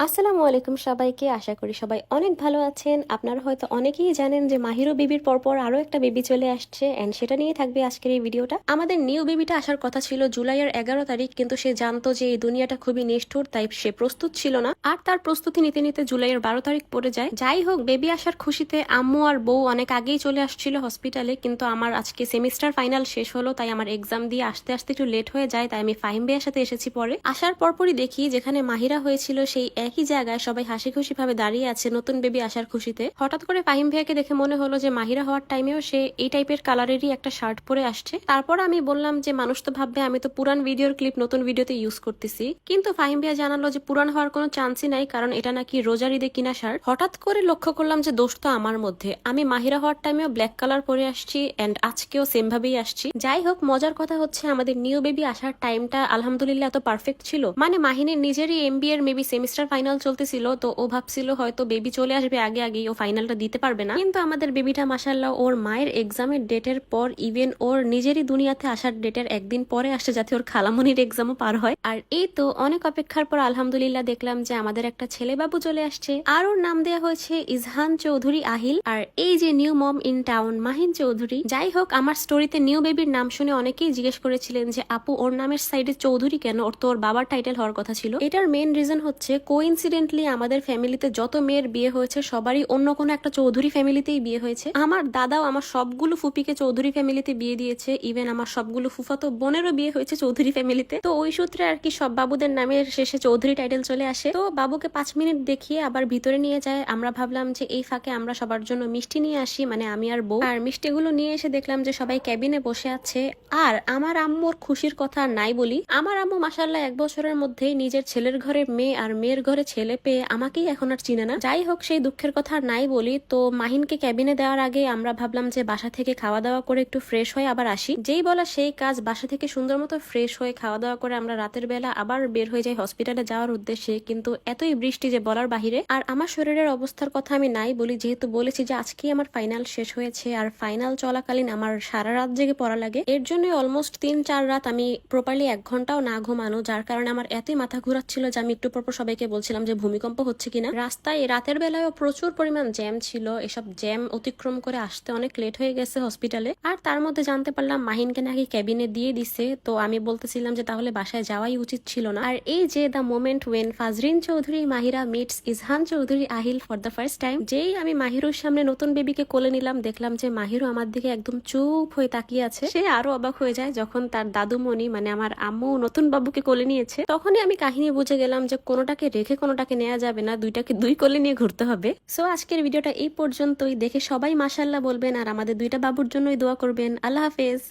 আসসালামু আলাইকুম সবাইকে। আশা করি সবাই অনেক ভালো আছেন। আপনারা হয়তো অনেকেই জানেন যে মাহিরু বেবির পরপর আরো একটা বেবি চলে আসছে এন্ড সেটা নিয়ে থাকবে আজকের এই ভিডিওটা। আমাদের নিউ বেবিটা আসার কথা ছিল জুলাইয়ের 11 তারিখ, কিন্তু সে জানতো যে এই দুনিয়াটা খুবই নিষ্ঠুর, তাই সে প্রস্তুত ছিল না। আর তার প্রস্তুতি নিতে নিতে জুলাইয়ের 12 তারিখ পড়ে যায়। যাই হোক, বেবি আসার খুশিতে আম্মু আর বউ অনেক আগেই চলে আসছিল হসপিটালে, কিন্তু আমার আজকে সেমিস্টার ফাইনাল শেষ হলো, তাই আমার এক্সাম দিয়ে আসতে আসতে একটু লেট হয়ে যায়, তাই আমি ফাহিম ভাইয়ের সাথে এসেছি পরে। আসার পরপরই দেখি যেখানে মাহিরা হয়েছিল সেই একই জায়গায় সবাই হাসি খুশি ভাবে দাঁড়িয়ে আছে নতুন বেবি আসার খুশিতে। হঠাৎ করে ফাহিম ভাইয়াকে দেখে মনে হলো যে মাহিরা হওয়ার টাইমেও সে এই টাইপের কালারেরই একটা শার্ট পরে আসছে। তারপর আমি বললাম যে মানুষ তো ভাববে আমি তো পুরান ভিডিওর ক্লিপ নতুন ভিডিওতে ইউজ করতেছি, কিন্তু ফাহিম ভাইয়া জানালো যে পুরান হওয়ার কোনো চান্সই নাই, কারণ এটা নাকি রোজার ঈদে কিনা শার্ট। হঠাৎ করে লক্ষ্য করলাম যে দোষ তো আমার মধ্যে। আমি মাহিরা হওয়ার টাইমেও ব্ল্যাক কালার পরে আসছি এন্ড আজকেও সেম ভাবেই আসছি। যাই হোক, মজার কথা হচ্ছে আমাদের নিউ বেবি আসার টাইমটা আলহামদুলিল্লাহ এত পারফেক্ট ছিল। মানে মাহিনের নিজেরই এমবিএ এর মেবি সেমিস্টার ফাইনাল চলতেছিল, তো ও ভাবছিল হয়তো বেবি চলে আসবে আগে আগেই, ও ফাইনালটা দিতে পারবে না। কিন্তু আমাদের বেবিটা মাশাআল্লাহ ওর মায়ের এক্সামের ডেটের পর, ইভেন ওর নিজেরই দুনিয়াতে আসার ডেটের একদিন পরে আসছে, যাতে ওর খালামনির এক্সামও পার হয়। আর এই তো অনেক অপেক্ষার পর আলহামদুলিল্লাহ দেখলাম যে আমাদের একটা ছেলে বাবু চলে আসছে, আর ওর নাম দেওয়া হয়েছে ইজহান চৌধুরী আহিল। আর এই যে new mom in town Mahin Chowdhury. যাই হোক, আমার স্টোরিতে নিউ বেবির নাম শুনে অনেকেই জিজ্ঞেস করেছিলেন যে আপু ওর নামের সাইডে চৌধুরী কেন, ওর তো ওর বাবার টাইটেল হওয়ার কথা ছিল। এটার মেন রিজন হচ্ছে কোইন্সিডেন্টলি আমাদের ফ্যামিলিতে যত মেয়ের বিয়ে হয়েছে সবারই অন্য কোনো একটা চৌধুরী ফ্যামিলিতেই বিয়ে হয়েছে। আমার দাদাও আমার সবগুলো ফুপিকে চৌধুরী ফ্যামিলিতে বিয়ে দিয়েছে, ইভেন আমার সবগুলো ফুফাতো বোনেরও বিয়ে হয়েছে চৌধুরী ফ্যামিলিতে। তো ওই সূত্রে আর কি সব বাবুদের নামের শেষে চৌধুরী টাইটেল চলে আসে। তো বাবুকে 5 মিনিট দেখিয়ে আবার ভিতরে নিয়ে যায়। আমরা ভাবলাম যে এই ফাঁকে আমরা সবার জন্য মিষ্টি নিয়ে আসি, মানে আমি আর বউ। আর মিষ্টিগুলো নিয়ে এসে দেখলাম যে সবাই ক্যাবিনে বসে আছে। আর আমার আম্মুর খুশির কথা নাই বলি। আমার আম্মু মাশাআল্লাহ 1 বছরের মধ্যেই নিজের ছেলের ঘরে মেয়ে আর মেয়ের ঘরে ছেলে পেয়ে আমাকেই এখন আর চিনে না। যাই হোক, সেই দুঃখের কথা নাই বলি। তো মাহিনকে ক্যাবিনে দেওয়ার আগে আমরা ভাবলাম যে বাসা থেকে খাওয়া দাওয়া করে একটু ফ্রেশ হয়ে আবার আসি। যেই বলা সেই কাজ, বাসা থেকে সুন্দর মতো ফ্রেশ হয়ে খাওয়া দাওয়া করে আমরা রাতের বেলা আবার বের হয়ে যাই হসপিটালে যাওয়ার উদ্দেশ্যে, কিন্তু এতই বৃষ্টি যে বলার বাহিরে। আর আমার শরীরের অবস্থার কথা আমি নাই বলি, যেহেতু বলেছি যে আজকেই আমার ফাইনাল শেষ হয়েছে, আর ফাইনাল চলাকালীন আমার সারা রাত জেগে পড়া লাগে। এর জন্য অলমোস্ট 3-4 রাত আমি প্রপারলি 1 ঘন্টাও না ঘুমানো, যার কারণে আমার এতই মাথা ঘুরাচ্ছিল যে আমি একটু পরপর সবাইকে বলছিলাম যে ভূমিকম্প হচ্ছে কিনা। রাস্তায় রাতের বেলায়ও প্রচুর পরিমাণ জ্যাম ছিল, এসব জ্যাম অতিক্রম করে আসতে অনেক লেট হয়ে গেছে হসপিটালে। আর তার মধ্যে জানতে পারলাম মাহিনকে নাকি ক্যাবিনে দিয়ে দিছে। তো আমি বলতেছিলাম যে তাহলে বাসায় যাওয়াই উচিত ছিল না। আর এই যে the moment when Fazrin Chowdhury Mahira meets Izhan Chowdhury Ahil for the first time. যেই আমি মাহিরুর সামনে নতুন বেবিকে কোলে নিলাম, দেখলাম যে মাহিরু আমার দিকে একদম চুপ হয়ে তাকিয়ে আছে। সে আরো অবাক হয়ে যায় যখন তার দাদুমণি মানে আমার আম্মু নতুন বাবুকে কোলে নিয়েছে। তখনই আমি কাহিনী বুঝে গেলাম যে কোনোটাকে রেখে কোনোটাকে নেওয়া যাবে না, দুইটাকে দুই কোলে নিয়ে ঘুরতে হবে। সো আজকের ভিডিওটা এই পর্যন্তই। দেখে সবাই মাশাআল্লাহ বলবেন আর আমাদের 2টা বাবুর জন্যই দোয়া করবেন। আল্লাহ হাফেজ।